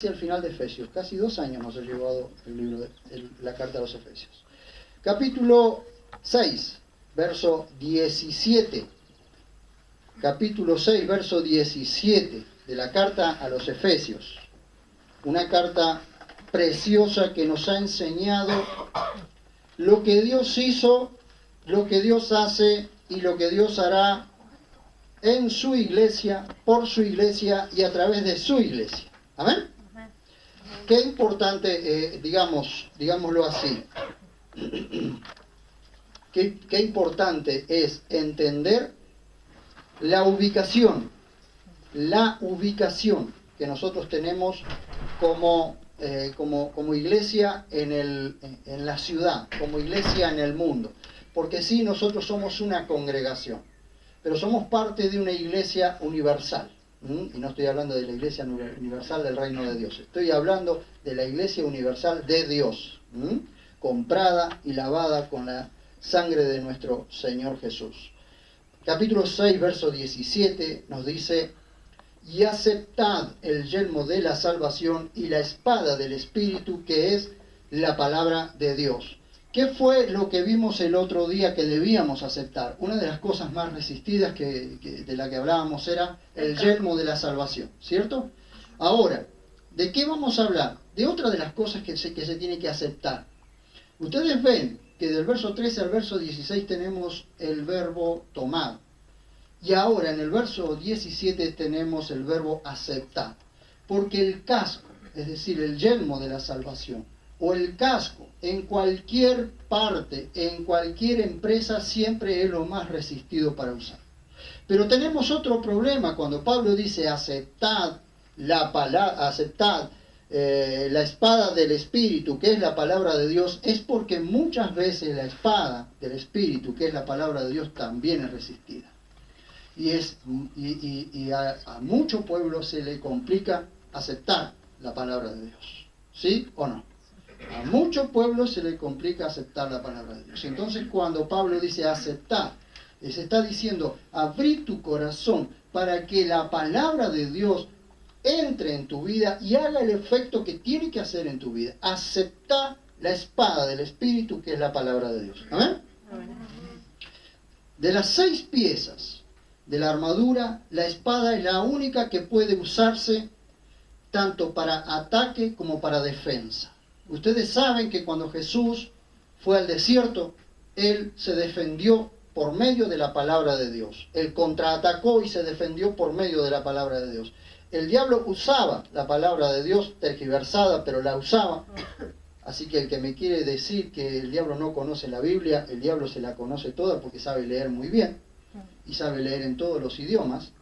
al final de Efesios. Casi 2 años nos ha llevado el libro la carta a los Efesios. Capítulo 6, verso 17. Capítulo 6, verso 17 de la carta a los Efesios. Una carta preciosa que nos ha enseñado lo que Dios hizo, lo que Dios hace y lo que Dios hará en su iglesia, por su iglesia y a través de su iglesia. ¿Amén? Qué importante, digámoslo así, qué importante es entender la ubicación que nosotros tenemos como iglesia en la ciudad, como iglesia en el mundo. Porque sí, nosotros somos una congregación, pero somos parte de una iglesia universal. Y no estoy hablando de la iglesia universal del reino de Dios, estoy hablando de la iglesia universal de Dios, comprada y lavada con la sangre de nuestro Señor Jesús. Capítulo 6, verso 17 nos dice: y aceptad el yelmo de la salvación y la espada del Espíritu, que es la palabra de Dios. ¿Qué fue lo que vimos el otro día que debíamos aceptar? Una de las cosas más resistidas de la que hablábamos era el yelmo de la salvación, ¿cierto? Ahora, ¿de qué vamos a hablar? De otra de las cosas que se tiene que aceptar. Ustedes ven que del verso 13 al verso 16 tenemos el verbo tomar. Y ahora en el verso 17 tenemos el verbo aceptar. Porque el casco, es decir, el yelmo de la salvación, o el casco, en cualquier parte, en cualquier empresa, siempre es lo más resistido para usar. Pero tenemos otro problema cuando Pablo dice aceptad la espada del Espíritu, que es la palabra de Dios, es porque muchas veces la espada del Espíritu, que es la palabra de Dios, también es resistida. Y a mucho pueblo se le complica aceptar la palabra de Dios. ¿Sí o no? A mucho pueblo se le complica aceptar la palabra de Dios. Entonces, cuando Pablo dice aceptar, se está diciendo abrir tu corazón para que la palabra de Dios entre en tu vida y haga el efecto que tiene que hacer en tu vida. Aceptar la espada del Espíritu, que es la palabra de Dios. ¿Amén? De las 6 piezas de la armadura, la espada es la única que puede usarse tanto para ataque como para defensa. Ustedes saben que cuando Jesús fue al desierto, Él se defendió por medio de la palabra de Dios. Él contraatacó y se defendió por medio de la palabra de Dios. El diablo usaba la palabra de Dios tergiversada, pero la usaba. Así que el que me quiere decir que el diablo no conoce la Biblia, el diablo se la conoce toda porque sabe leer muy bien y sabe leer en todos los idiomas.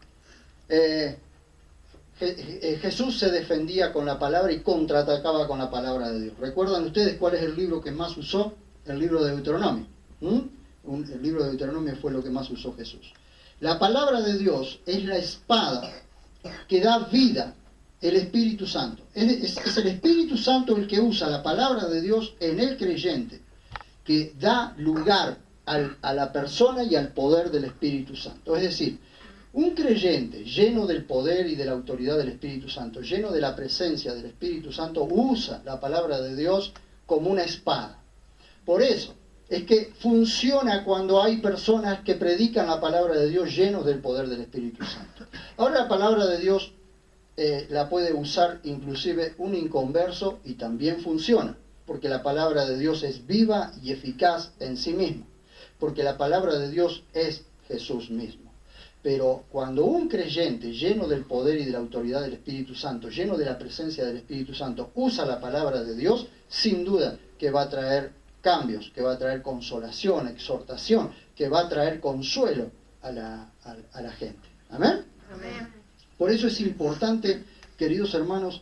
Jesús se defendía con la palabra y contraatacaba con la palabra de Dios. ¿Recuerdan ustedes cuál es el libro que más usó? El libro de Deuteronomio. El libro de Deuteronomio fue lo que más usó Jesús. La palabra de Dios es la espada que da vida, el Espíritu Santo. Es el Espíritu Santo el que usa la palabra de Dios en el creyente, que da lugar a la persona y al poder del Espíritu Santo. Es decir, un creyente lleno del poder y de la autoridad del Espíritu Santo, lleno de la presencia del Espíritu Santo, usa la palabra de Dios como una espada. Por eso es que funciona cuando hay personas que predican la palabra de Dios llenos del poder del Espíritu Santo. Ahora la palabra de Dios la puede usar inclusive un inconverso y también funciona, porque la palabra de Dios es viva y eficaz en sí misma, porque la palabra de Dios es Jesús mismo. Pero cuando un creyente lleno del poder y de la autoridad del Espíritu Santo, lleno de la presencia del Espíritu Santo, usa la palabra de Dios, sin duda que va a traer cambios, que va a traer consolación, exhortación, que va a traer consuelo a la gente. ¿Amén? Amén. Por eso es importante, queridos hermanos,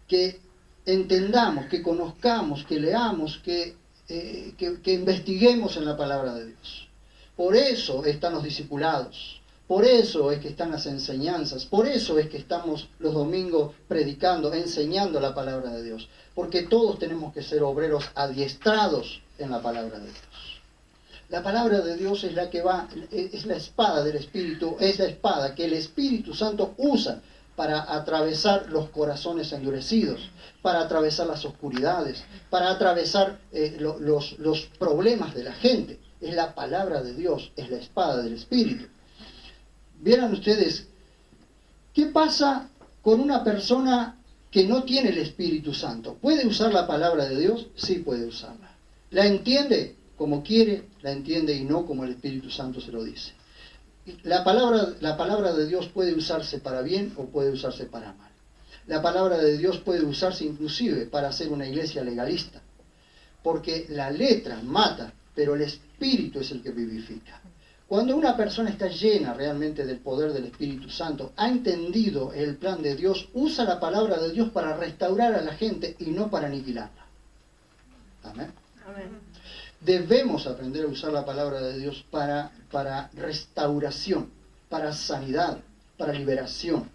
que entendamos, que conozcamos, que leamos, que investiguemos en la palabra de Dios. Por eso están los discipulados. Por eso es que están las enseñanzas, por eso es que estamos los domingos predicando, enseñando la palabra de Dios, porque todos tenemos que ser obreros adiestrados en la palabra de Dios. La palabra de Dios es la que es la espada del Espíritu, es la espada que el Espíritu Santo usa para atravesar los corazones endurecidos, para atravesar las oscuridades, para atravesar los problemas de la gente. Es la palabra de Dios, es la espada del Espíritu. Vieran ustedes, ¿qué pasa con una persona que no tiene el Espíritu Santo? ¿Puede usar la palabra de Dios? Sí, puede usarla. ¿La entiende como quiere? La entiende y no como el Espíritu Santo se lo dice. La palabra de Dios puede usarse para bien o puede usarse para mal. La palabra de Dios puede usarse inclusive para hacer una iglesia legalista, porque la letra mata, pero el Espíritu es el que vivifica. Cuando una persona está llena realmente del poder del Espíritu Santo, ha entendido el plan de Dios, usa la palabra de Dios para restaurar a la gente y no para aniquilarla. Amén. Amén. Debemos aprender a usar la palabra de Dios para restauración, para sanidad, para liberación,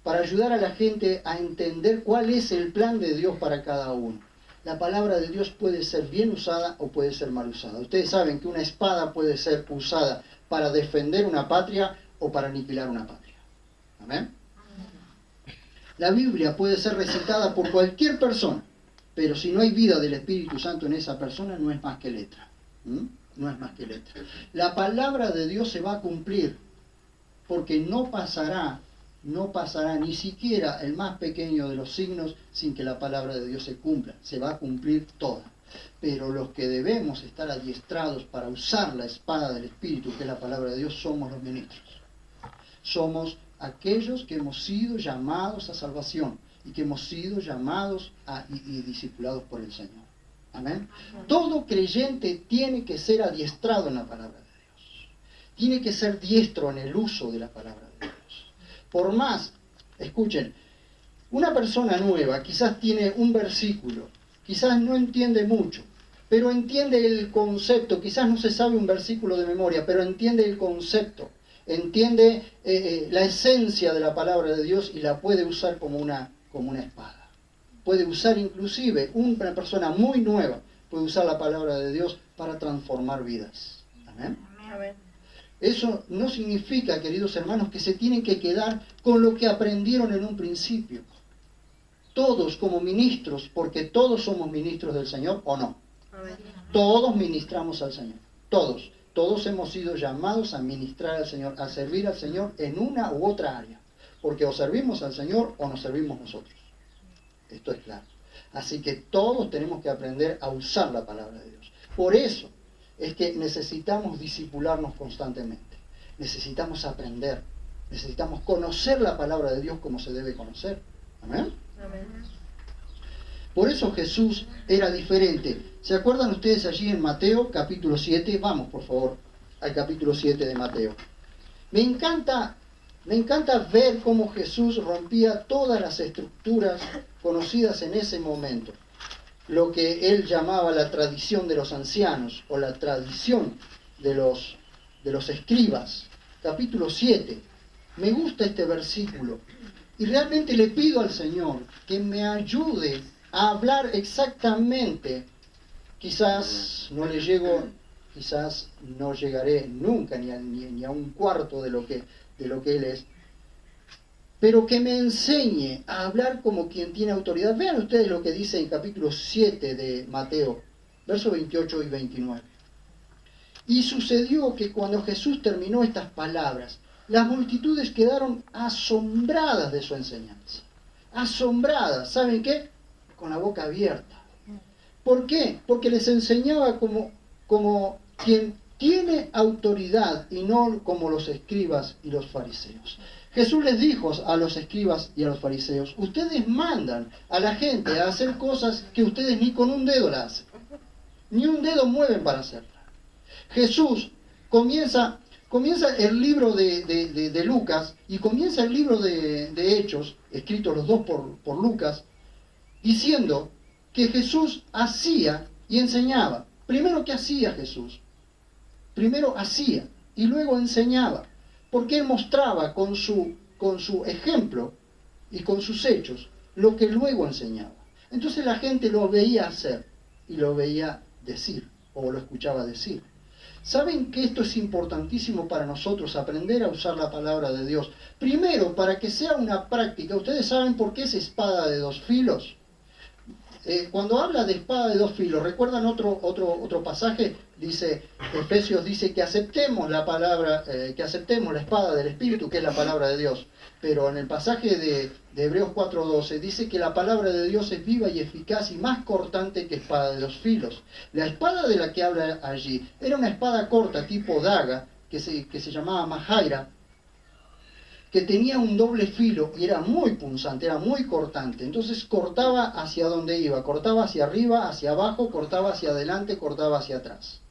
para ayudar a la gente a entender cuál es el plan de Dios para cada uno. La palabra de Dios puede ser bien usada o puede ser mal usada. Ustedes saben que una espada puede ser usada para defender una patria o para aniquilar una patria. ¿Amén? La Biblia puede ser recitada por cualquier persona, pero si no hay vida del Espíritu Santo en esa persona, no es más que letra. No es más que letra. La palabra de Dios se va a cumplir, porque no pasará ni siquiera el más pequeño de los signos sin que la palabra de Dios se cumpla. Se va a cumplir toda. Pero los que debemos estar adiestrados para usar la espada del Espíritu, que es la palabra de Dios, somos los ministros. Aquellos que hemos sido llamados a salvación y que hemos sido llamados y discipulados por el Señor. Amén. Todo creyente tiene que ser adiestrado en la palabra de Dios. Tiene que ser diestro en el uso de la palabra de Dios. Por más, escuchen, una persona nueva quizás tiene un versículo, quizás no entiende mucho, pero entiende el concepto, quizás no se sabe un versículo de memoria, pero entiende el concepto. Entiende la esencia de la palabra de Dios y la puede usar como una espada. Puede usar inclusive, una persona muy nueva puede usar la palabra de Dios para transformar vidas. Amén. Amén. Eso no significa, queridos hermanos, que se tienen que quedar con lo que aprendieron en un principio. Todos como ministros, porque todos somos ministros del Señor, ¿o no? Amén. Todos ministramos al Señor. Todos hemos sido llamados a ministrar al Señor, a servir al Señor en una u otra área. Porque o servimos al Señor o nos servimos nosotros. Esto es claro. Así que todos tenemos que aprender a usar la palabra de Dios. Por eso es que necesitamos discipularnos constantemente. Necesitamos aprender. Necesitamos conocer la palabra de Dios como se debe conocer. Amén. Amén. Por eso Jesús era diferente. ¿Se acuerdan ustedes allí en Mateo capítulo 7? Vamos, por favor, al capítulo 7 de Mateo. Me encanta ver cómo Jesús rompía todas las estructuras conocidas en ese momento. Lo que él llamaba la tradición de los ancianos o la tradición de los escribas. Capítulo 7. Me gusta este versículo. Y realmente le pido al Señor que me ayude a hablar exactamente. Quizás no le llego, quizás no llegaré nunca ni a un cuarto de lo que Él es, pero que me enseñe a hablar como quien tiene autoridad. Vean ustedes lo que dice en capítulo 7 de Mateo, versos 28 y 29. Y sucedió que cuando Jesús terminó estas palabras, las multitudes quedaron asombradas de su enseñanza. Asombradas, ¿saben qué? Con la boca abierta. ¿Por qué? Porque les enseñaba como quien tiene autoridad y no como los escribas y los fariseos. Jesús les dijo a los escribas y a los fariseos: ustedes mandan a la gente a hacer cosas que ustedes ni con un dedo la hacen. Ni un dedo mueven para hacerla. Jesús comienza el libro de Lucas y comienza el libro de Hechos, escritos los dos por Lucas, diciendo que Jesús hacía y enseñaba. Primero, ¿qué hacía Jesús? Primero hacía y luego enseñaba, porque él mostraba con su ejemplo y con sus hechos lo que luego enseñaba. Entonces la gente lo veía hacer y lo veía decir o lo escuchaba decir. ¿Saben que esto es importantísimo para nosotros, aprender a usar la palabra de Dios? Primero, para que sea una práctica. ¿Ustedes saben por qué es espada de dos filos? Cuando habla de espada de dos filos, ¿recuerdan otro pasaje? Dice, Efesios dice que aceptemos la palabra, que aceptemos la espada del Espíritu, que es la palabra de Dios. Pero en el pasaje de Hebreos 4:12 dice que la palabra de Dios es viva y eficaz y más cortante que espada de dos filos. La espada de la que habla allí era una espada corta, tipo daga, que se llamaba majaira, que tenía un doble filo y era muy punzante, era muy cortante. Entonces cortaba hacia donde iba, cortaba hacia arriba, hacia abajo, cortaba hacia adelante, cortaba hacia atrás.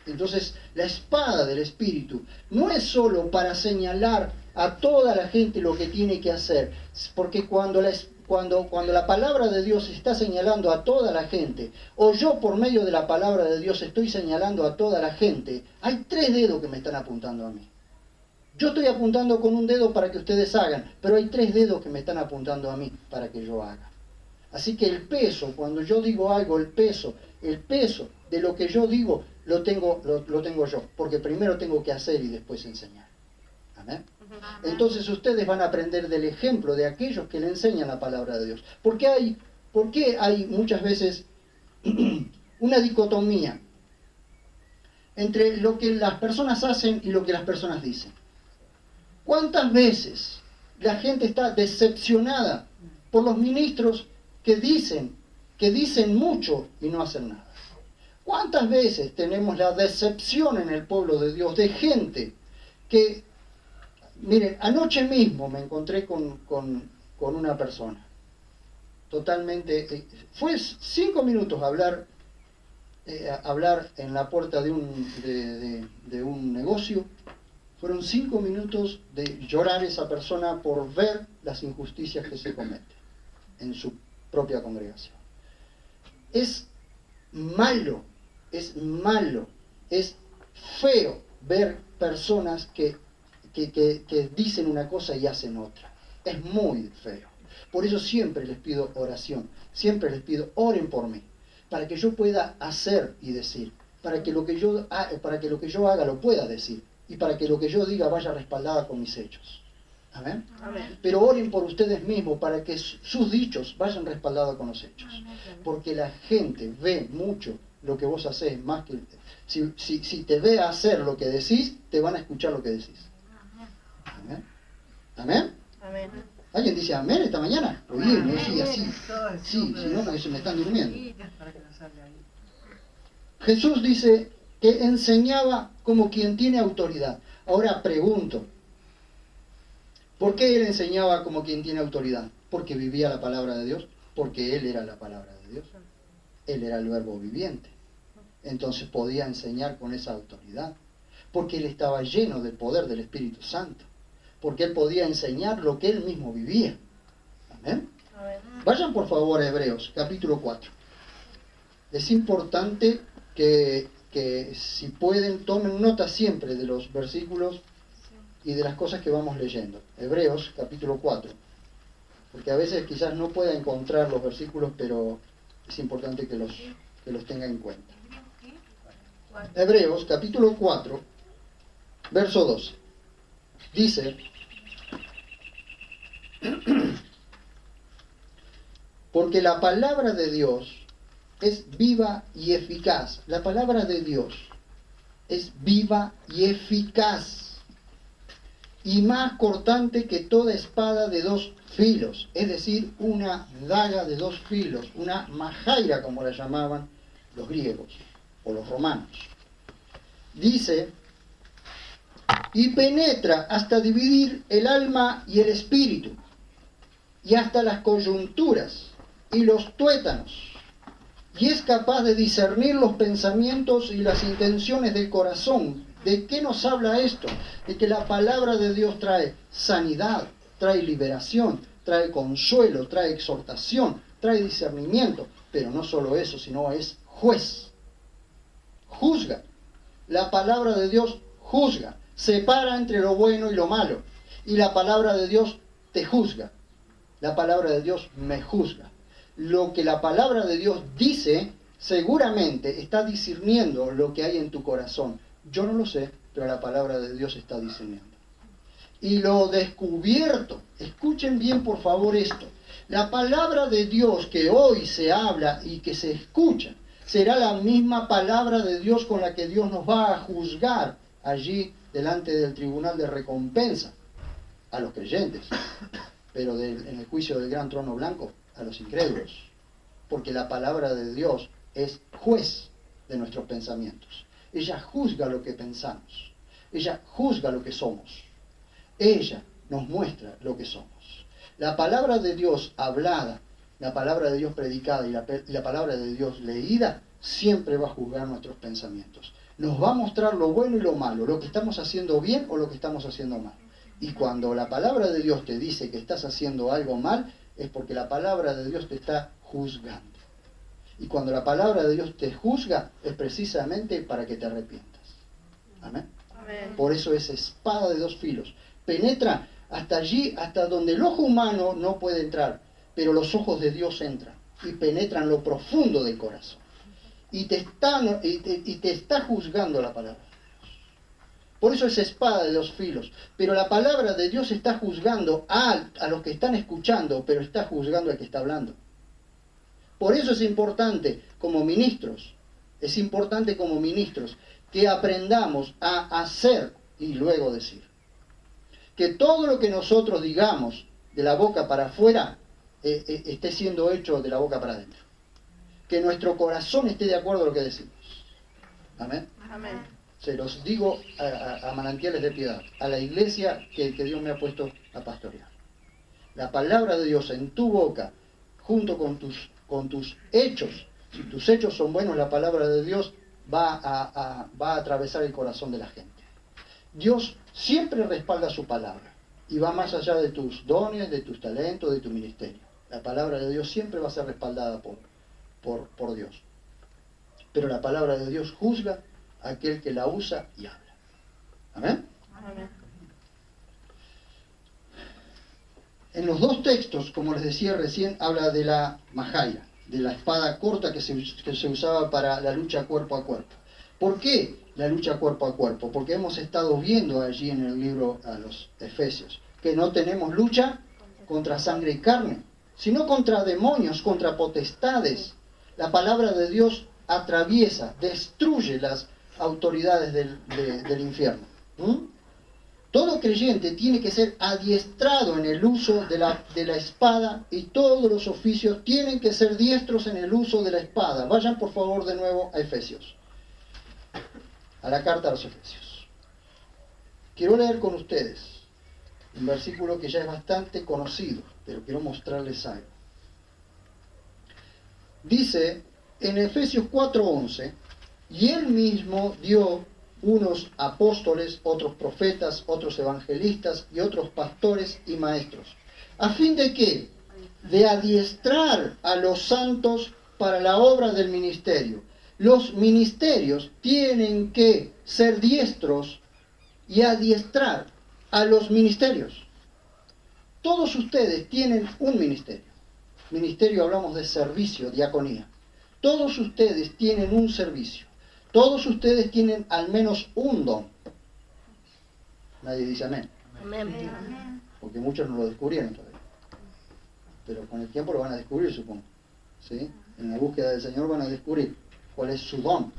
Entonces la espada del Espíritu no es solo para señalar a toda la gente lo que tiene que hacer, porque cuando la palabra de Dios está señalando a toda la gente, o yo por medio de la palabra de Dios estoy señalando a toda la gente, hay 3 dedos que me están apuntando a mí. Yo estoy apuntando con un dedo para que ustedes hagan, pero hay 3 dedos que me están apuntando a mí para que yo haga. Así que el peso, cuando yo digo algo, el peso de lo que yo digo, lo tengo yo, porque primero tengo que hacer y después enseñar. Amén. Entonces ustedes van a aprender del ejemplo de aquellos que le enseñan la palabra de Dios. ¿Por qué hay muchas veces una dicotomía entre lo que las personas hacen y lo que las personas dicen? ¿Cuántas veces la gente está decepcionada por los ministros que dicen mucho y no hacen nada? ¿Cuántas veces tenemos la decepción en el pueblo de Dios de gente que, miren, anoche mismo me encontré con una persona, totalmente, fue 5 minutos hablar en la puerta de un negocio. Fueron 5 minutos de llorar esa persona por ver las injusticias que se cometen en su propia congregación. Es malo, es feo ver personas que dicen una cosa y hacen otra. Es muy feo. Por eso siempre les pido oración, siempre les pido oren por mí, para que yo pueda hacer y decir, para que lo que yo haga lo pueda decir. Y para que lo que yo diga vaya respaldada con mis hechos. ¿Amén? Amén. Pero oren por ustedes mismos para que sus dichos vayan respaldados con los hechos. Porque la gente ve mucho lo que vos hacés, más que... Si te ve hacer lo que decís, te van a escuchar lo que decís. ¿Amén? ¿Amén? Amén. ¿Alguien dice amén esta mañana? Oye, me decía así. Sí, si no, porque se me están durmiendo. Jesús dice que enseñaba como quien tiene autoridad. Ahora pregunto, ¿por qué él enseñaba como quien tiene autoridad? Porque vivía la palabra de Dios, porque él era la palabra de Dios. Él era el verbo viviente. Entonces podía enseñar con esa autoridad, porque él estaba lleno del poder del Espíritu Santo, porque él podía enseñar lo que él mismo vivía. ¿Amén? Vayan por favor a Hebreos, capítulo 4. Es importante que si pueden tomen nota siempre de los versículos y de las cosas que vamos leyendo. Hebreos capítulo 4, porque a veces quizás no pueda encontrar los versículos, pero es importante que los tenga en cuenta. Hebreos capítulo 4, verso 12, dice: porque la palabra de Dios es viva y eficaz. La palabra de Dios es viva y eficaz y más cortante que toda espada de 2 filos, es decir, una daga de 2 filos, una majaira como la llamaban los griegos o los romanos. Dice, y penetra hasta dividir el alma y el espíritu, y hasta las coyunturas y los tuétanos, y es capaz de discernir los pensamientos y las intenciones del corazón. ¿De qué nos habla esto? De que la palabra de Dios trae sanidad, trae liberación, trae consuelo, trae exhortación, trae discernimiento. Pero no solo eso, sino es juez. Juzga. La palabra de Dios juzga. Separa entre lo bueno y lo malo. Y la palabra de Dios te juzga. La palabra de Dios me juzga. Lo que la palabra de Dios dice, seguramente está discerniendo lo que hay en tu corazón. Yo no lo sé, pero la palabra de Dios está diseñando. Y lo descubierto, escuchen bien por favor esto, la palabra de Dios que hoy se habla y que se escucha, será la misma palabra de Dios con la que Dios nos va a juzgar allí delante del tribunal de recompensa a los creyentes, pero en el juicio del gran trono blanco a los incrédulos, porque la palabra de Dios es juez de nuestros pensamientos. Ella juzga lo que pensamos, ella juzga lo que somos, ella nos muestra lo que somos. La palabra de Dios hablada, la palabra de Dios predicada y la palabra de Dios leída siempre va a juzgar nuestros pensamientos. Nos va a mostrar lo bueno y lo malo, lo que estamos haciendo bien o lo que estamos haciendo mal. Y cuando la palabra de Dios te dice que estás haciendo algo mal, es porque la palabra de Dios te está juzgando. Y cuando la palabra de Dios te juzga, es precisamente para que te arrepientas. Amén. Amén. Por eso es espada de dos filos. Penetra hasta allí, hasta donde el ojo humano no puede entrar, pero los ojos de Dios entran y penetran lo profundo del corazón. Y te está juzgando la palabra de Dios. Por eso es espada de dos filos. Pero la palabra de Dios está juzgando a los que están escuchando, pero está juzgando al que está hablando. Por eso es importante como ministros, que aprendamos a hacer y luego decir. Que todo lo que nosotros digamos de la boca para afuera esté siendo hecho de la boca para adentro. Que nuestro corazón esté de acuerdo a lo que decimos. Amén. Amén. Se los digo a manantiales de piedad, a la iglesia que Dios me ha puesto a pastorear. La palabra de Dios en tu boca, junto con tus hechos, si tus hechos son buenos, la palabra de Dios va a atravesar el corazón de la gente. Dios siempre respalda su palabra y va más allá de tus dones, de tus talentos, de tu ministerio. La palabra de Dios siempre va a ser respaldada por Dios. Pero la palabra de Dios juzga a aquel que la usa y habla. ¿Amén? Amén. En los dos textos, como les decía recién, habla de la majaira, de la espada corta que se usaba para la lucha cuerpo a cuerpo. ¿Por qué la lucha cuerpo a cuerpo? Porque hemos estado viendo allí en el libro a los Efesios que no tenemos lucha contra sangre y carne, sino contra demonios, contra potestades. La palabra de Dios atraviesa, destruye las autoridades del infierno. Todo creyente tiene que ser adiestrado en el uso de la espada, y todos los oficios tienen que ser diestros en el uso de la espada. Vayan por favor de nuevo a Efesios, a la carta a los Efesios. Quiero leer con ustedes un versículo que ya es bastante conocido, pero quiero mostrarles algo. Dice en Efesios 4:11, y él mismo dio unos apóstoles, otros profetas, otros evangelistas y otros pastores y maestros. ¿A fin de qué? De adiestrar a los santos para la obra del ministerio. Los ministerios tienen que ser diestros y adiestrar a los ministerios. Todos ustedes tienen un ministerio. Ministerio, hablamos de servicio, diaconía. Todos ustedes tienen un servicio. Todos ustedes tienen al menos un don. Nadie dice amén. Amén. Porque muchos no lo descubrieron todavía. Pero con el tiempo lo van a descubrir, supongo. ¿Sí? En la búsqueda del Señor van a descubrir cuál es su don,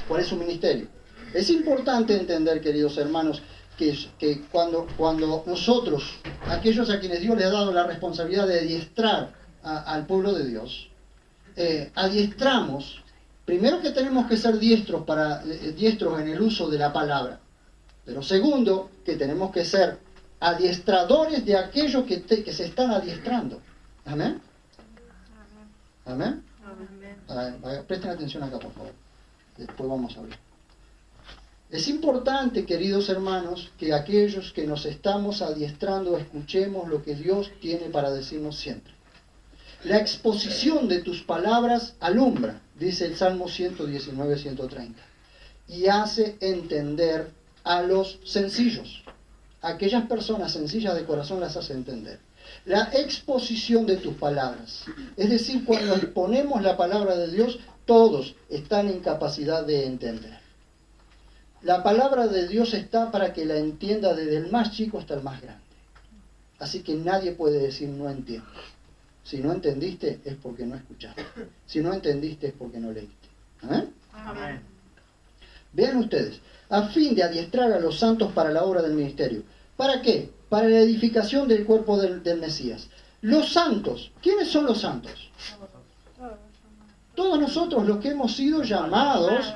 cuál es su ministerio. Es importante entender, queridos hermanos, que cuando nosotros, aquellos a quienes Dios les ha dado la responsabilidad de adiestrar al pueblo de Dios, adiestramos. Primero que tenemos que ser diestros en el uso de la palabra. Pero segundo, que tenemos que ser adiestradores de aquellos que se están adiestrando. ¿Amén? ¿Amén? Presten atención acá, por favor. Después vamos a ver. Es importante, queridos hermanos, que aquellos que nos estamos adiestrando escuchemos lo que Dios tiene para decirnos siempre. La exposición de tus palabras alumbra, dice el Salmo 119-130, y hace entender a los sencillos. Aquellas personas sencillas de corazón las hace entender. La exposición de tus palabras, es decir, cuando exponemos la palabra de Dios, todos están en capacidad de entender. La palabra de Dios está para que la entienda desde el más chico hasta el más grande. Así que nadie puede decir no entiendo. Si no entendiste es porque no escuchaste. Si no entendiste es porque no leíste. ¿Amén? Amén. Vean ustedes, a fin de adiestrar a los santos para la obra del ministerio. ¿Para qué? Para la edificación del cuerpo del Mesías. Los santos, ¿quiénes son los santos? Todos nosotros los que hemos sido llamados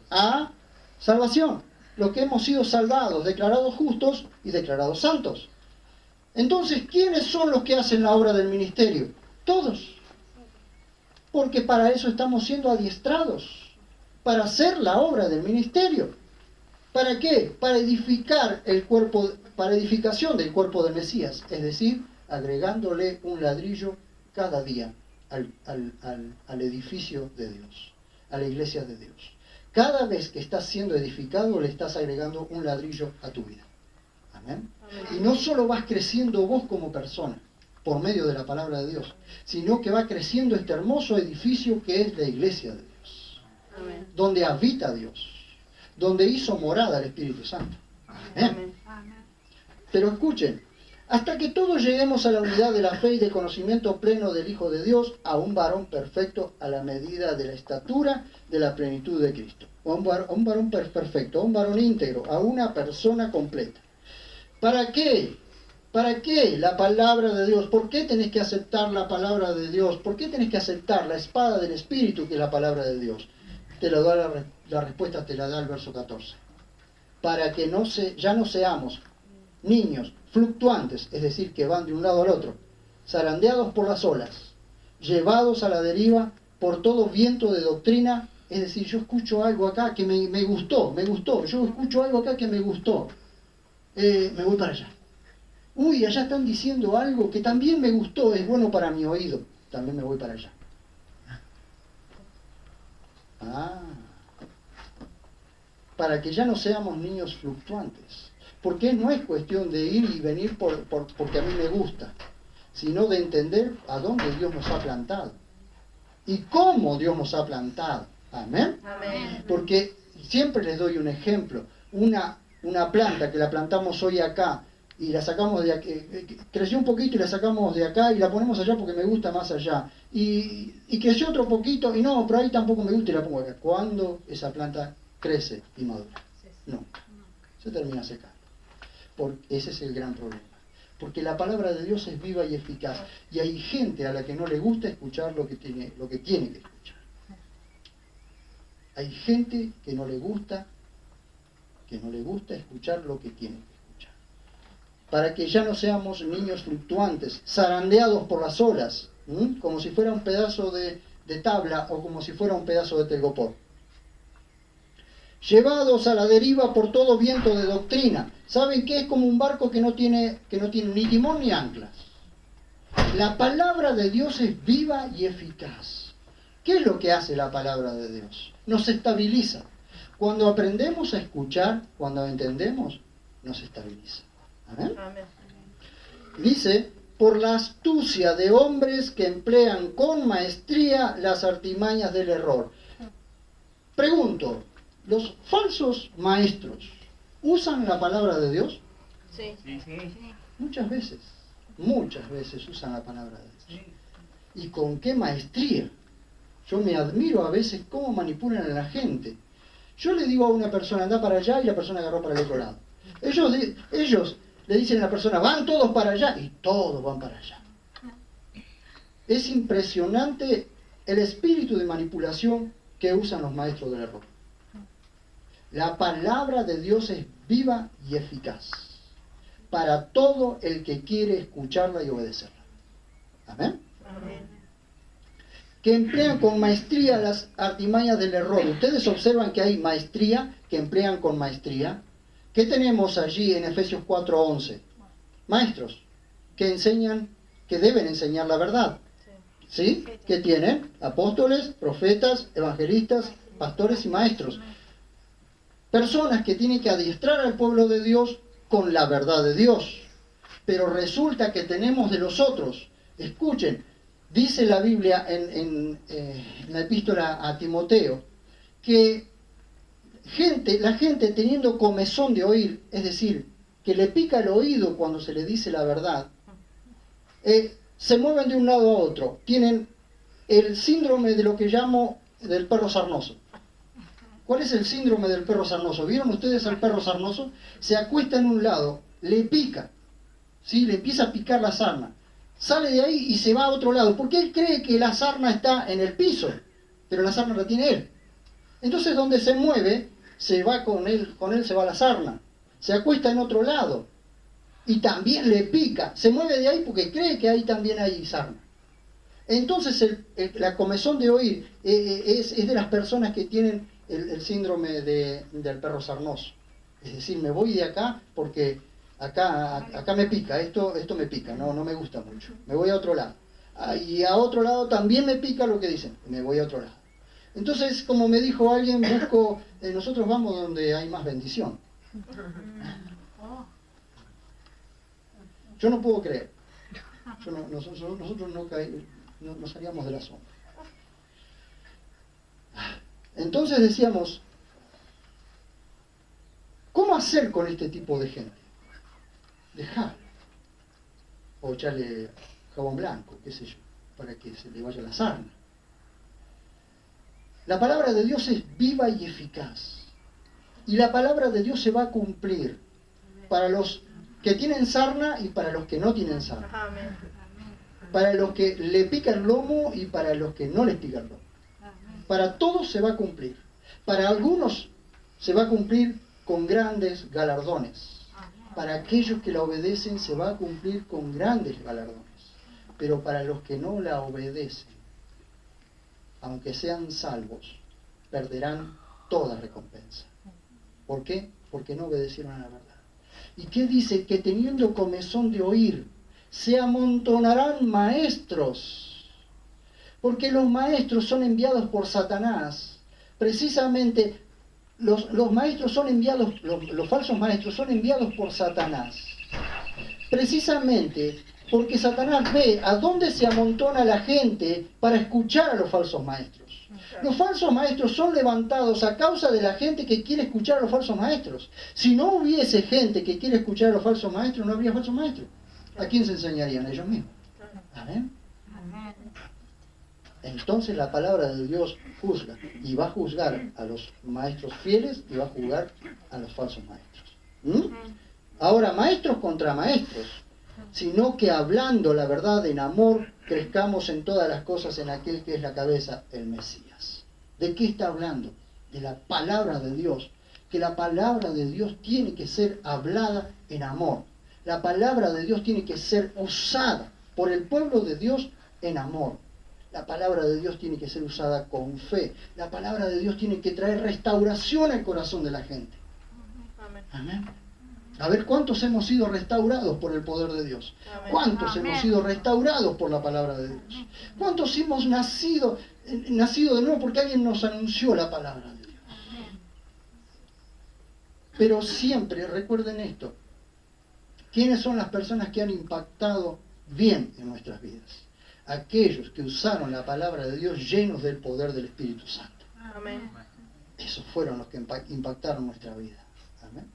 a salvación, los que hemos sido salvados, declarados justos y declarados santos. Entonces, ¿quiénes son los que hacen la obra del ministerio? Todos. Porque para eso estamos siendo adiestrados, para hacer la obra del ministerio. ¿Para qué? Para edificar el cuerpo, para edificación del cuerpo del Mesías, es decir, agregándole un ladrillo cada día al edificio de Dios, a la iglesia de Dios. Cada vez que estás siendo edificado, le estás agregando un ladrillo a tu vida. Amén. Y no solo vas creciendo vos como persona, por medio de la palabra de Dios, sino que va creciendo este hermoso edificio que es la iglesia de Dios. Amén. Donde habita Dios, donde hizo morada el Espíritu Santo. Amén. Pero escuchen, hasta que todos lleguemos a la unidad de la fe y del conocimiento pleno del Hijo de Dios, a un varón perfecto a la medida de la estatura de la plenitud de Cristo. A un varón perfecto, a un varón íntegro, a una persona completa. ¿Para qué? ¿Para qué la palabra de Dios? ¿Por qué tenés que aceptar la palabra de Dios? ¿Por qué tenés que aceptar la espada del Espíritu que es la palabra de Dios? Te lo da la respuesta, te la da el verso 14. Para que ya no seamos niños fluctuantes, es decir, que van de un lado al otro, zarandeados por las olas, llevados a la deriva por todo viento de doctrina, es decir, yo escucho algo acá que me gustó, yo escucho algo acá que me gustó, me voy para allá. Uy, allá están diciendo algo que también me gustó, es bueno para mi oído, también me voy para allá. Para que ya no seamos niños fluctuantes. Porque no es cuestión de ir y venir porque a mí me gusta, sino de entender a dónde Dios nos ha plantado y cómo Dios nos ha plantado. Amén. Amén. Porque siempre les doy un ejemplo. Una planta que la plantamos hoy acá y la sacamos de aquí, creció un poquito y la sacamos de acá y la ponemos allá porque me gusta más allá. Y creció otro poquito y no, pero ahí tampoco me gusta y la pongo acá. ¿Cuándo esa planta crece y madura? Nunca. Se termina secando. Ese es el gran problema. Porque la palabra de Dios es viva y eficaz. Y hay gente a la que no le gusta escuchar lo que tiene que escuchar. Hay gente que no le gusta escuchar lo que tiene que escuchar. Para que ya no seamos niños fluctuantes, zarandeados por las olas, como si fuera un pedazo de tabla o como si fuera un pedazo de telgopor. Llevados a la deriva por todo viento de doctrina. ¿Saben qué? Es como un barco que no tiene ni timón ni anclas. La palabra de Dios es viva y eficaz. ¿Qué es lo que hace la palabra de Dios? Nos estabiliza. Cuando aprendemos a escuchar, cuando entendemos, nos estabiliza. ¿Amén? Amén. Dice, por la astucia de hombres que emplean con maestría las artimañas del error. Pregunto, ¿los falsos maestros usan la palabra de Dios? Sí. Muchas veces usan la palabra de Dios. ¿Y con qué maestría? Yo me admiro a veces cómo manipulan a la gente. Yo le digo a una persona, anda para allá, y la persona agarró para el otro lado. Ellos le dicen a la persona, van todos para allá, y todos van para allá. Es impresionante el espíritu de manipulación que usan los maestros del error. La palabra de Dios es viva y eficaz para todo el que quiere escucharla y obedecerla. Amén. Amén. Que emplean con maestría las artimañas del error. Ustedes observan que hay maestría, que emplean con maestría. ¿Qué tenemos allí en Efesios 4:11? Maestros que enseñan, que deben enseñar la verdad. ¿Sí? ¿Qué tienen? Apóstoles, profetas, evangelistas, pastores y maestros. Personas que tienen que adiestrar al pueblo de Dios con la verdad de Dios. Pero resulta que tenemos de los otros. Escuchen, dice la Biblia en la epístola a Timoteo que la gente teniendo comezón de oír, es decir, que le pica el oído cuando se le dice la verdad, se mueven de un lado a otro. Tienen el síndrome de lo que llamo del perro sarnoso. ¿Cuál es el síndrome del perro sarnoso? ¿Vieron ustedes al perro sarnoso? Se acuesta en un lado, le pica, ¿sí? Le empieza a picar la sarna. Sale de ahí y se va a otro lado, porque él cree que la sarna está en el piso, pero la sarna la tiene él. Entonces donde se mueve, se va con él se va la sarna. Se acuesta en otro lado y también le pica. Se mueve de ahí porque cree que ahí también hay sarna. Entonces la comezón de oír es de las personas que tienen el síndrome del perro sarnoso. Es decir, me voy de acá porque acá me pica, esto me pica, no me gusta mucho. Me voy a otro lado. Y a otro lado también me pica lo que dicen, me voy a otro lado. Entonces, como me dijo alguien, nosotros vamos donde hay más bendición. Yo no puedo creer. Nosotros no salíamos de la sombra. Entonces decíamos, ¿cómo hacer con este tipo de gente? Dejarlo. O echarle jabón blanco, qué sé yo, para que se le vaya la sarna. La palabra de Dios es viva y eficaz. Y la palabra de Dios se va a cumplir para los que tienen sarna y para los que no tienen sarna. Amén. Para los que le pica el lomo y para los que no les pica el lomo. Para todos se va a cumplir. Para algunos se va a cumplir con grandes galardones. Para aquellos que la obedecen se va a cumplir con grandes galardones. Pero para los que no la obedecen, aunque sean salvos, perderán toda recompensa. ¿Por qué? Porque no obedecieron a la verdad. ¿Y qué dice? Que teniendo comezón de oír, se amontonarán maestros. Porque los maestros son enviados por Satanás. Precisamente los maestros son enviados, los falsos maestros son enviados por Satanás. Precisamente porque Satanás ve a dónde se amontona la gente para escuchar a los falsos maestros. Los falsos maestros son levantados a causa de la gente que quiere escuchar a los falsos maestros. Si no hubiese gente que quiere escuchar a los falsos maestros, no habría falsos maestros. ¿A quién se enseñarían? Ellos mismos. ¿Amén? Entonces la palabra de Dios juzga, y va a juzgar a los maestros fieles y va a juzgar a los falsos maestros. Ahora, maestros contra maestros, sino que hablando la verdad en amor, crezcamos en todas las cosas en aquel que es la cabeza, el Mesías. ¿De qué está hablando? De la palabra de Dios, que la palabra de Dios tiene que ser hablada en amor. La palabra de Dios tiene que ser usada por el pueblo de Dios en amor. La palabra de Dios tiene que ser usada con fe. La palabra de Dios tiene que traer restauración al corazón de la gente. Amén. A ver, ¿cuántos hemos sido restaurados por el poder de Dios? ¿Cuántos hemos sido restaurados por la palabra de Dios? ¿Cuántos hemos nacido de nuevo porque alguien nos anunció la palabra de Dios? Pero siempre recuerden esto. ¿Quiénes son las personas que han impactado bien en nuestras vidas? Aquellos que usaron la palabra de Dios llenos del poder del Espíritu Santo. Amén. Esos fueron los que impactaron nuestra vida. Amén.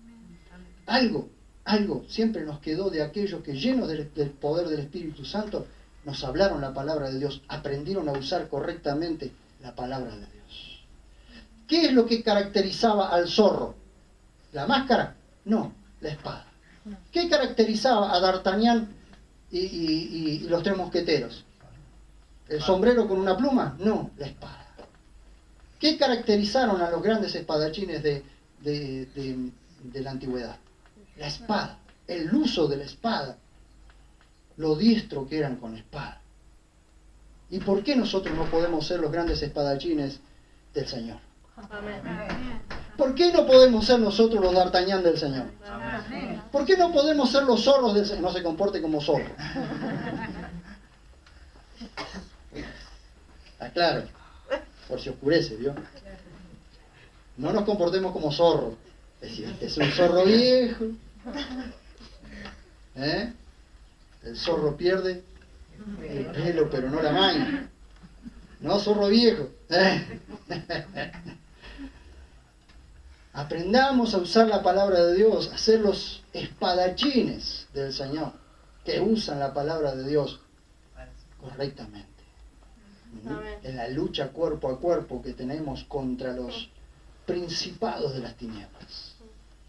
Algo siempre nos quedó de aquellos que llenos del poder del Espíritu Santo nos hablaron la palabra de Dios, aprendieron a usar correctamente la palabra de Dios. ¿Qué es lo que caracterizaba al zorro? ¿La máscara? No, la espada. ¿Qué caracterizaba a D'Artagnan y los tres mosqueteros? ¿El sombrero con una pluma? No, la espada. ¿Qué caracterizaron a los grandes espadachines de la antigüedad? La espada, el uso de la espada, lo diestro que eran con la espada. ¿Y por qué nosotros no podemos ser los grandes espadachines del Señor? Amén. ¿Por qué no podemos ser nosotros los D'Artagnan del Señor? Amén. ¿Por qué no podemos ser los zorros del Señor? No se comporte como zorro. Está claro, por si oscurece, ¿vio? No nos comportemos como zorros. Es decir, este es un zorro viejo. El zorro pierde el pelo, pero no la maña. No, zorro viejo. Aprendamos a usar la palabra de Dios, a ser los espadachines del Señor, que usan la palabra de Dios correctamente. En la lucha cuerpo a cuerpo que tenemos contra los principados de las tinieblas.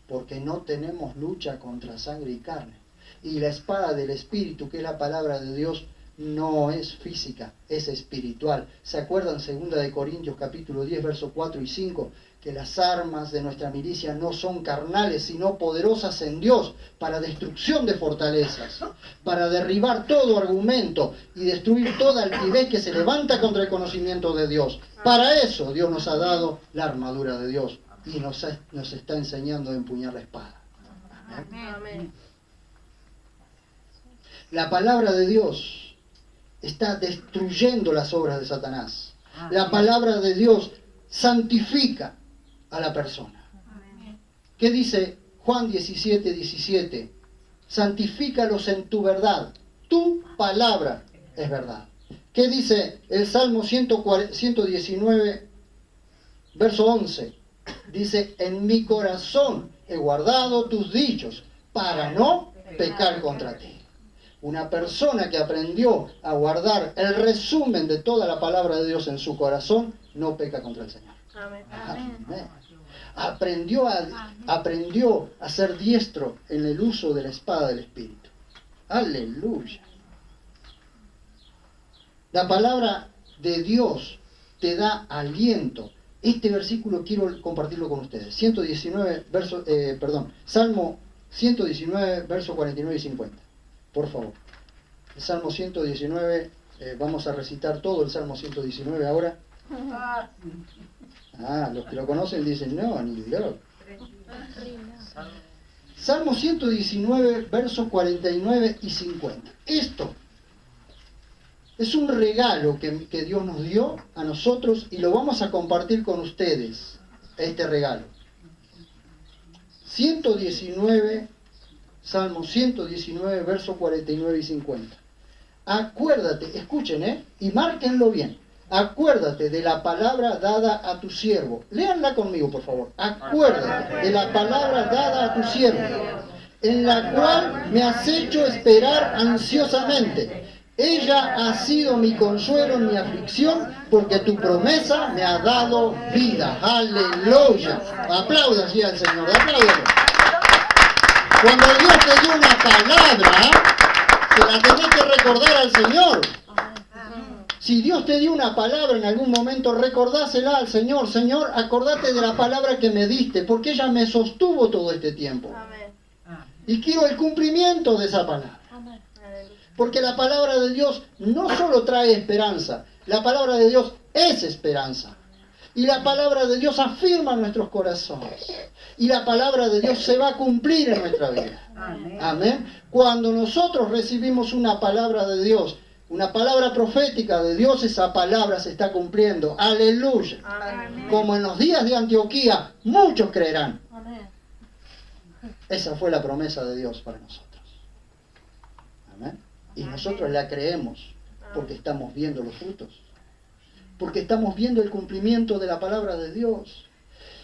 Porque no tenemos lucha contra sangre y carne. Y la espada del Espíritu, que es la palabra de Dios, no es física, es espiritual. ¿Se acuerdan 2 Corintios capítulo 10, versos 4 y 5? Que las armas de nuestra milicia no son carnales, sino poderosas en Dios para destrucción de fortalezas, para derribar todo argumento y destruir toda altivez que se levanta contra el conocimiento de Dios. Para eso Dios nos ha dado la armadura de Dios y nos está enseñando a empuñar la espada. Amén. La palabra de Dios está destruyendo las obras de Satanás. La palabra de Dios santifica a la persona. ¿Qué dice Juan 17, 17? Santifícalos en tu verdad. Tu palabra es verdad. ¿Qué dice el Salmo 119, verso 11? Dice, en mi corazón he guardado tus dichos para no pecar contra ti. Una persona que aprendió a guardar el resumen de toda la palabra de Dios en su corazón, no peca contra el Señor. Amén. Amén. Aprendió a ser diestro en el uso de la espada del Espíritu. Aleluya. La palabra de Dios te da aliento. Este versículo quiero compartirlo con ustedes. Salmo 119, versos 49 y 50. Por favor. El Salmo 119, vamos a recitar todo el Salmo 119 ahora. Los que lo conocen dicen, no, ni loco. Salmo 119, versos 49 y 50. Esto es un regalo que Dios nos dio a nosotros y lo vamos a compartir con ustedes, este regalo. 119, Salmo 119, versos 49 y 50. Acuérdate, escuchen, y márquenlo bien. Acuérdate de la palabra dada a tu siervo. Léanla conmigo, por favor. Acuérdate de la palabra dada a tu siervo, en la cual me has hecho esperar ansiosamente. Ella ha sido mi consuelo en mi aflicción, porque tu promesa me ha dado vida. Aleluya. Aplaudan sí al Señor, aplaudan. Cuando Dios te dio una palabra, te la tenés que recordar al Señor. Si Dios te dio una palabra en algún momento, recordásela al Señor. Señor, acordate de la palabra que me diste, porque ella me sostuvo todo este tiempo. Y quiero el cumplimiento de esa palabra. Porque la palabra de Dios no solo trae esperanza, la palabra de Dios es esperanza. Y la palabra de Dios afirma nuestros corazones. Y la palabra de Dios se va a cumplir en nuestra vida. Amén. Cuando nosotros recibimos una palabra de Dios, una palabra profética de Dios, esa palabra se está cumpliendo. Aleluya. Amén. Como en los días de Antioquía, muchos creerán. Amén. Esa fue la promesa de Dios para nosotros. Amén. Y nosotros la creemos porque estamos viendo los frutos. Porque estamos viendo el cumplimiento de la palabra de Dios.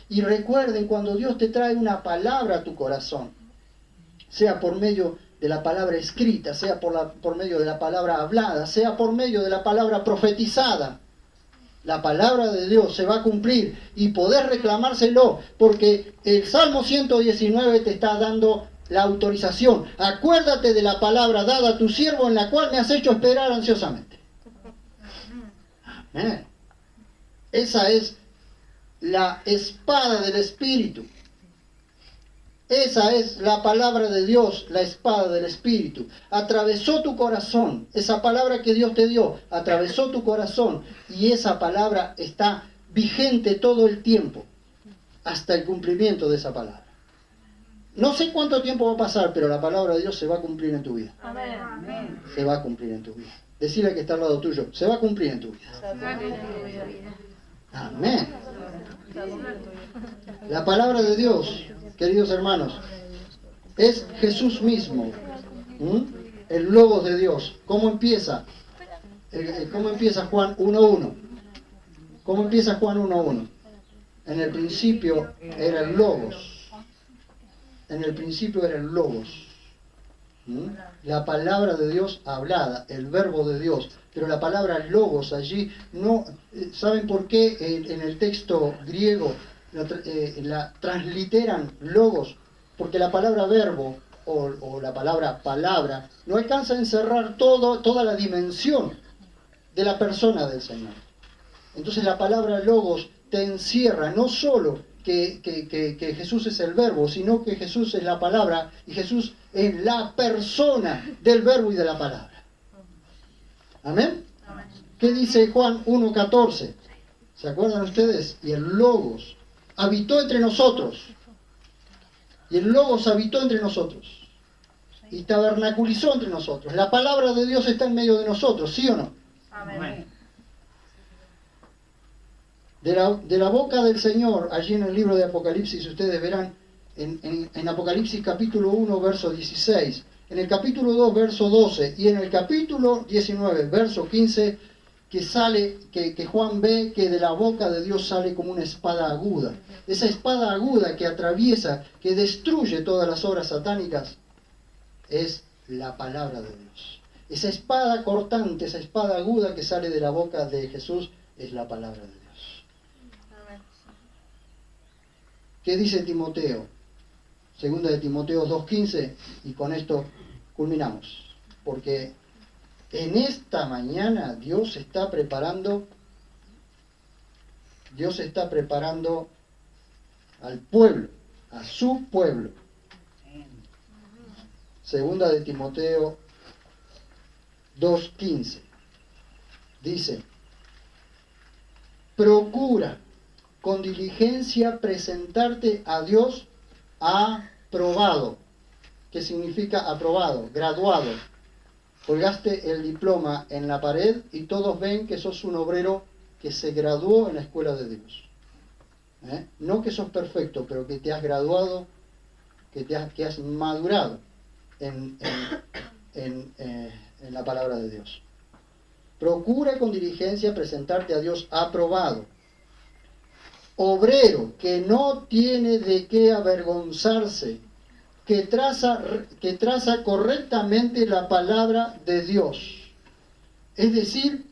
Y recuerden, cuando Dios te trae una palabra a tu corazón, sea por medio de la palabra escrita, sea por medio de la palabra hablada, sea por medio de la palabra profetizada, la palabra de Dios se va a cumplir y podés reclamárselo, porque el Salmo 119 te está dando la autorización. Acuérdate de la palabra dada a tu siervo, en la cual me has hecho esperar ansiosamente. Amén. Esa es la espada del Espíritu. Esa es la palabra de Dios, la espada del Espíritu. Atravesó tu corazón. Esa palabra que Dios te dio, atravesó tu corazón. Y esa palabra está vigente todo el tiempo, hasta el cumplimiento de esa palabra. No sé cuánto tiempo va a pasar, pero la palabra de Dios se va a cumplir en tu vida. Amén. Se va a cumplir en tu vida. Decirle al que está al lado tuyo, se va a cumplir en tu vida. Amén. La palabra de Dios, queridos hermanos, es Jesús mismo. El Logos de Dios. ¿Cómo empieza? ¿Cómo empieza Juan 1.1? ¿Cómo empieza Juan 1.1? En el principio era el Logos. En el principio era el Logos. La palabra de Dios hablada, el verbo de Dios. Pero la palabra Logos allí no... ¿Saben por qué en el texto griego la transliteran Logos? Porque la palabra verbo o la palabra no alcanza a encerrar toda la dimensión de la persona del Señor. Entonces la palabra Logos te encierra no solo que Jesús es el verbo, sino que Jesús es la palabra y Jesús es la persona del verbo y de la palabra. ¿Amén? ¿Qué dice Juan 1:14? ¿Se acuerdan ustedes? Y el Logos habitó entre nosotros. Y el Logos habitó entre nosotros. Y tabernaculizó entre nosotros. La palabra de Dios está en medio de nosotros, ¿sí o no? Amén. De la boca del Señor, allí en el libro de Apocalipsis, ustedes verán, en Apocalipsis capítulo 1, verso 16, en el capítulo 2, verso 12, y en el capítulo 19, verso 15, que Juan ve que de la boca de Dios sale como una espada aguda. Esa espada aguda que atraviesa, que destruye todas las obras satánicas, es la palabra de Dios. Esa espada cortante, esa espada aguda que sale de la boca de Jesús, es la palabra de Dios. ¿Qué dice Timoteo? Segunda de Timoteo 2:15, y con esto culminamos. Porque en esta mañana Dios está preparando al pueblo, a su pueblo. Segunda de Timoteo 2:15. Dice: procura con diligencia presentarte a Dios aprobado. ¿Qué significa aprobado? Graduado. Colgaste el diploma en la pared y todos ven que sos un obrero que se graduó en la escuela de Dios. No que sos perfecto, pero que te has graduado, que has madurado en la palabra de Dios. Procura con diligencia presentarte a Dios aprobado. Obrero que no tiene de qué avergonzarse, que traza correctamente la palabra de Dios. Es decir,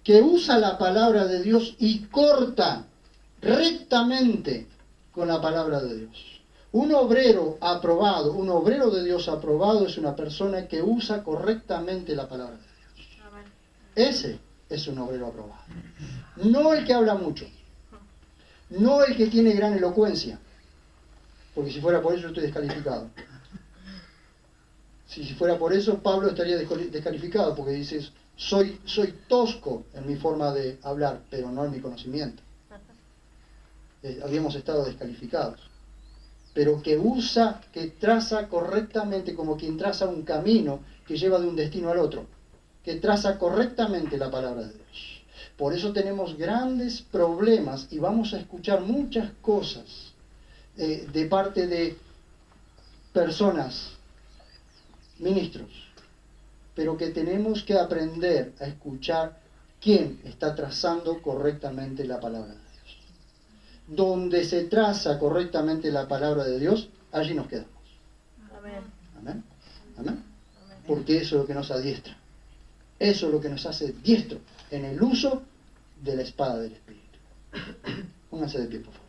que usa la palabra de Dios y corta rectamente con la palabra de Dios. Un obrero aprobado, un obrero de Dios aprobado es una persona que usa correctamente la palabra de Dios. Ese es un obrero aprobado. No el que habla mucho. No el que tiene gran elocuencia. Porque si fuera por eso yo estoy descalificado. Si fuera por eso, Pablo estaría descalificado, porque dices, soy tosco en mi forma de hablar, pero no en mi conocimiento. Habíamos estado descalificados. Pero que traza correctamente, como quien traza un camino que lleva de un destino al otro, que traza correctamente la palabra de Dios. Por eso tenemos grandes problemas y vamos a escuchar muchas cosas de parte de personas, ministros, pero que tenemos que aprender a escuchar quién está trazando correctamente la palabra de Dios. Donde se traza correctamente la palabra de Dios, allí nos quedamos. Amén. Amén. Amén. Porque eso es lo que nos adiestra. Eso es lo que nos hace diestro en el uso de la espada del Espíritu. Pónganse de pie, por favor.